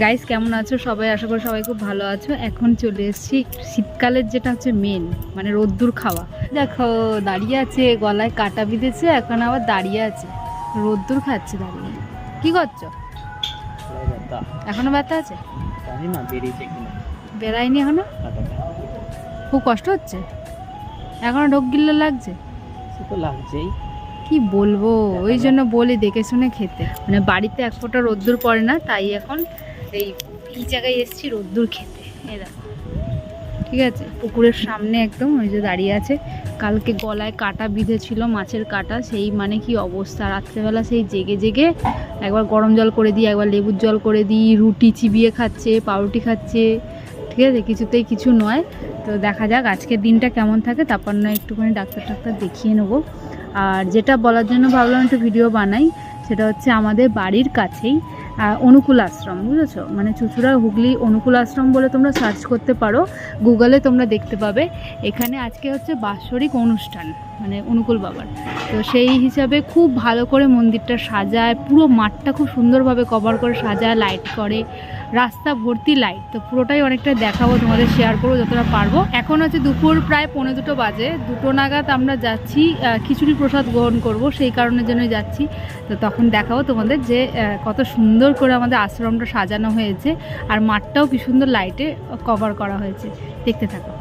Guys কেমন আছো সবাই? আশা করি সবাই খুব ভালো আছো। এখন চলে এসেছি শীতকালের যেটা হচ্ছে মেন, মানে রোদ্দুর খাওয়া। দেখো দাঁড়িয়ে আছে, গলায় কাটা বিঁধেছে, এখন আবার দাঁড়িয়ে আছে, রোদ্দুর খাচ্ছে দাঁড়িয়ে। কি করছো? এখনো ব্যথা আছে? জানি না বেরিয়েছে কিনা। বেরায়নি এখনো? খুব কষ্ট হচ্ছে? এখনো ঢোক গিল্লে লাগছে? সে তো লাগছেই। কি বলবো, ওই জন্য বলি দেখে শুনে খেতে। মানে বাড়িতে এক ফোঁটা রোদ্দুর পড়ে না, তাই এখন এই জায়গায় এসেছি রোদ্দুর খেতে। এই দেখো, ঠিক আছে, পুকুরের সামনে একদম ওই যে দাঁড়িয়ে আছে। কালকে গলায় কাটা বিঁধেছিল, মাছের কাটা, সেই মানে কি অবস্থা। রাত্রেবেলা সেই জেগে জেগে একবার গরম জল করে দিই, একবার লেবুর জল করে দিই, রুটি চিবিয়ে খাচ্ছে, পাউরুটি খাচ্ছে, ঠিক আছে, কিছুতেই কিছু নয়। তো দেখা যাক আজকের দিনটা কেমন থাকে, তারপর নয় একটুখানি ডাক্তার দেখিয়ে নেবো। আর যেটা বলার জন্য ভাবলাম একটু ভিডিও বানাই, সেটা হচ্ছে আমাদের বাড়ির কাছেই অনুকূল আশ্রম, বুঝেছো? মানে চুঁচুড়া হুগলি অনুকূল আশ্রম বলে তোমরা সার্চ করতে পারো, গুগলে তোমরা দেখতে পাবে। এখানে আজকে হচ্ছে বাৎসরিক অনুষ্ঠান, মানে অনুকূল বাবার। তো সেই হিসাবে খুব ভালো করে মন্দিরটা সাজায়, পুরো মাঠটা খুব সুন্দরভাবে কভার করে সাজায়, লাইট করে, রাস্তা ভর্তি লাইট। তো পুরোটাই অনেকটা দেখাবো, তোমাদের শেয়ার করবো যতটা পারবো। এখন হচ্ছে দুপুর প্রায় 1:45 বাজে, 2টো নাগাদ আমরা যাচ্ছি খিচুড়ি প্রসাদ গ্রহণ করব, সেই কারণের জন্যই যাচ্ছি। তো তখন দেখাবো তোমাদের যে কত সুন্দর করে আমাদের আশ্রমটা সাজানো হয়েছে, আর মাঠটাও কি সুন্দর লাইটে কভার করা হয়েছে। দেখতে থাকো।